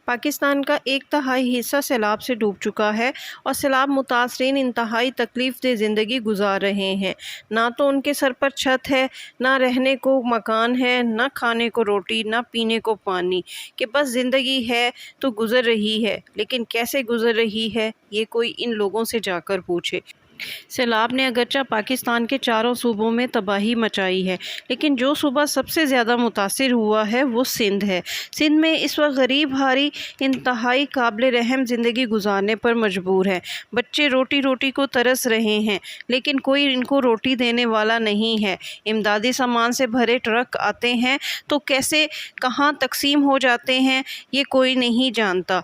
پاکستان کا ایک تہائی حصہ سیلاب سے ڈوب چکا ہے اور سیلاب متاثرین انتہائی تکلیف دہ زندگی گزار رہے ہیں۔ نہ تو ان کے سر پر چھت ہے، نہ رہنے کو مکان ہے، نہ کھانے کو روٹی، نہ پینے کو پانی، کہ بس زندگی ہے تو گزر رہی ہے، لیکن کیسے گزر رہی ہے یہ کوئی ان لوگوں سے جا کر پوچھے۔ سیلاب نے اگرچہ پاکستان کے چاروں صوبوں میں تباہی مچائی ہے، لیکن جو صوبہ سب سے زیادہ متاثر ہوا ہے وہ سندھ ہے۔ سندھ میں اس وقت غریب ہاری انتہائی قابل رحم زندگی گزارنے پر مجبور ہے۔ بچے روٹی روٹی کو ترس رہے ہیں، لیکن کوئی ان کو روٹی دینے والا نہیں ہے۔ امدادی سامان سے بھرے ٹرک آتے ہیں تو کیسے کہاں تقسیم ہو جاتے ہیں یہ کوئی نہیں جانتا۔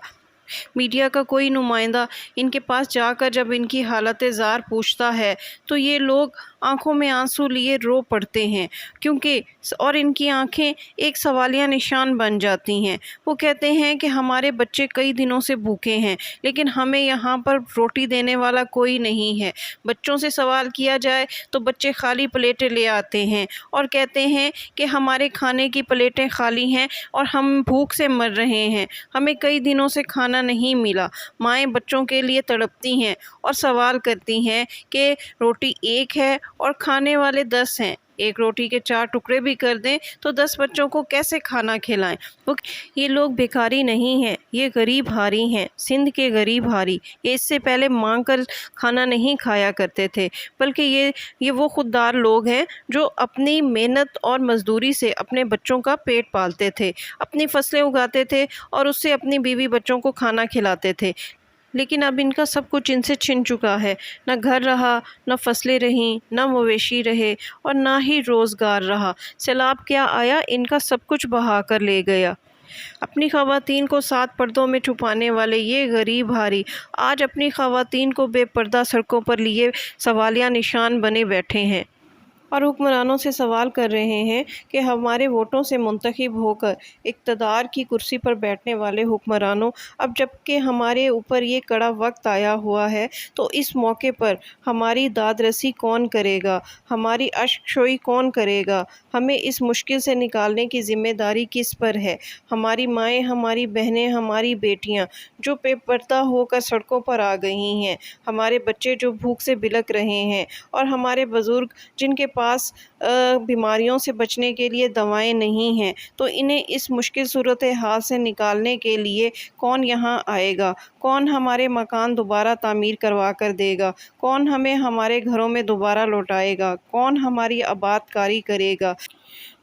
میڈیا کا کوئی نمائندہ ان کے پاس جا کر جب ان کی حالت زار پوچھتا ہے تو یہ لوگ آنکھوں میں آنسو لیے رو پڑتے ہیں، اور ان کی آنکھیں ایک سوالیہ نشان بن جاتی ہیں۔ وہ کہتے ہیں کہ ہمارے بچے کئی دنوں سے بھوکے ہیں، لیکن ہمیں یہاں پر روٹی دینے والا کوئی نہیں ہے۔ بچوں سے سوال کیا جائے تو بچے خالی پلیٹیں لے آتے ہیں اور کہتے ہیں کہ ہمارے کھانے کی پلیٹیں خالی ہیں اور ہم بھوک سے مر رہے ہیں، ہمیں کئی دنوں سے کھانا نہیں ملا۔ مائیں بچوں کے لیے تڑپتی ہیں اور سوال کرتی ہیں کہ روٹی ایک ہے اور کھانے والے 10 ہیں، ایک روٹی کے 4 ٹکڑے بھی کر دیں تو 10 بچوں کو کیسے کھانا کھلائیں۔ یہ لوگ بھکاری نہیں ہیں، یہ غریب ہاری ہیں، سندھ کے غریب ہاری۔ یہ اس سے پہلے مانگ کر کھانا نہیں کھایا کرتے تھے، بلکہ یہ وہ خوددار لوگ ہیں جو اپنی محنت اور مزدوری سے اپنے بچوں کا پیٹ پالتے تھے، اپنی فصلیں اگاتے تھے اور اس سے اپنی بیوی بچوں کو کھانا کھلاتے تھے۔ لیکن اب ان کا سب کچھ ان سے چھن چکا ہے۔ نہ گھر رہا، نہ فصلیں رہیں، نہ مویشی رہے اور نہ ہی روزگار رہا۔ سیلاب کیا آیا، ان کا سب کچھ بہا کر لے گیا۔ اپنی خواتین کو 7 پردوں میں چھپانے والے یہ غریب ہاری آج اپنی خواتین کو بے پردہ سڑکوں پر لیے سوالیہ نشان بنے بیٹھے ہیں اور حکمرانوں سے سوال کر رہے ہیں کہ ہمارے ووٹوں سے منتخب ہو کر اقتدار کی کرسی پر بیٹھنے والے حکمرانوں، اب جب کہ ہمارے اوپر یہ کڑا وقت آیا ہوا ہے تو اس موقع پر ہماری داد رسی کون کرے گا، ہماری اشک شوئی کون کرے گا، ہمیں اس مشکل سے نکالنے کی ذمہ داری کس پر ہے؟ ہماری مائیں، ہماری بہنیں، ہماری بیٹیاں جو بے پردہ ہو کر سڑکوں پر آ گئی ہیں، ہمارے بچے جو بھوک سے بلک رہے ہیں، اور ہمارے بزرگ جن کے پاس بیماریوں سے بچنے کے لیے دوائیں نہیں ہیں، تو انہیں اس مشکل صورتحال سے نکالنے کے لیے کون یہاں آئے گا؟ کون ہمارے مکان دوبارہ تعمیر کروا کر دے گا؟ کون ہمیں ہمارے گھروں میں دوبارہ لوٹائے گا؟ کون ہماری آباد کاری کرے گا؟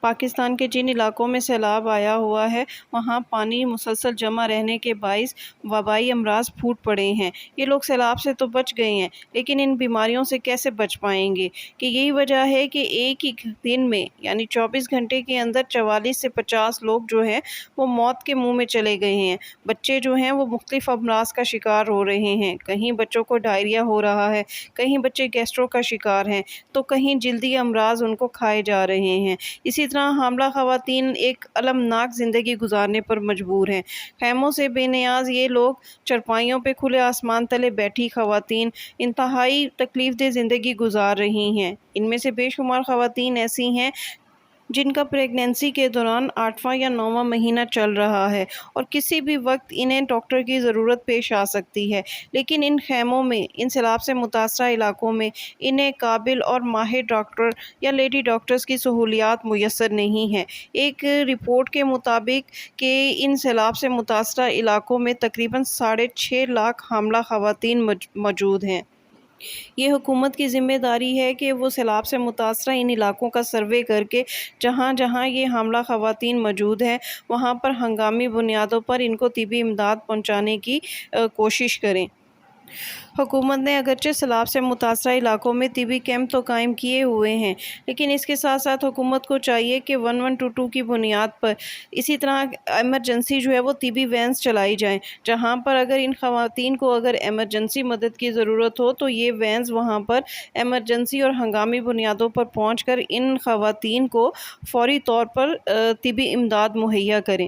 پاکستان کے جن علاقوں میں سیلاب آیا ہوا ہے وہاں پانی مسلسل جمع رہنے کے باعث وبائی امراض پھوٹ پڑے ہیں۔ یہ لوگ سیلاب سے تو بچ گئے ہیں، لیکن ان بیماریوں سے کیسے بچ پائیں گے؟ کہ یہی وجہ ہے کہ ایک ہی دن میں یعنی 24 گھنٹے کے اندر 44 سے 50 لوگ جو ہیں وہ موت کے منہ میں چلے گئے ہیں۔ بچے جو ہیں وہ مختلف امراض کا شکار ہو رہے ہیں، کہیں بچوں کو ڈائریا ہو رہا ہے، کہیں بچے گیسٹرو کا شکار ہیں، تو کہیں جلدی امراض ان کو کھائے جا رہے ہیں۔ اسی طرح حاملہ خواتین ایک المناک زندگی گزارنے پر مجبور ہیں۔ خیموں سے بے نیاز یہ لوگ، چرپائیوں پہ کھلے آسمان تلے بیٹھی خواتین انتہائی تکلیف دہ زندگی گزار رہی ہیں۔ ان میں سے بے شمار خواتین ایسی ہیں جن کا پریگنینسی کے دوران 8واں یا 9واں مہینہ چل رہا ہے اور کسی بھی وقت انہیں ڈاکٹر کی ضرورت پیش آ سکتی ہے، لیکن ان خیموں میں، ان سیلاب سے متاثرہ علاقوں میں انہیں قابل اور ماہر ڈاکٹر یا لیڈی ڈاکٹرز کی سہولیات میسر نہیں ہیں۔ ایک رپورٹ کے مطابق کہ ان سیلاب سے متاثرہ علاقوں میں تقریباً 6.5 لاکھ حاملہ خواتین موجود ہیں۔ یہ حکومت کی ذمہ داری ہے کہ وہ سیلاب سے متاثرہ ان علاقوں کا سروے کر کے جہاں جہاں یہ حاملہ خواتین موجود ہیں وہاں پر ہنگامی بنیادوں پر ان کو طبی امداد پہنچانے کی کوشش کریں۔ حکومت نے اگرچہ سیلاب سے متاثرہ علاقوں میں طبی کیمپ تو قائم کیے ہوئے ہیں، لیکن اس کے ساتھ ساتھ حکومت کو چاہیے کہ 1122 کی بنیاد پر اسی طرح ایمرجنسی جو ہے وہ طبی وینز چلائی جائیں، جہاں پر اگر ان خواتین کو اگر ایمرجنسی مدد کی ضرورت ہو تو یہ وینز وہاں پر ایمرجنسی اور ہنگامی بنیادوں پر پہنچ کر ان خواتین کو فوری طور پر طبی امداد مہیا کریں۔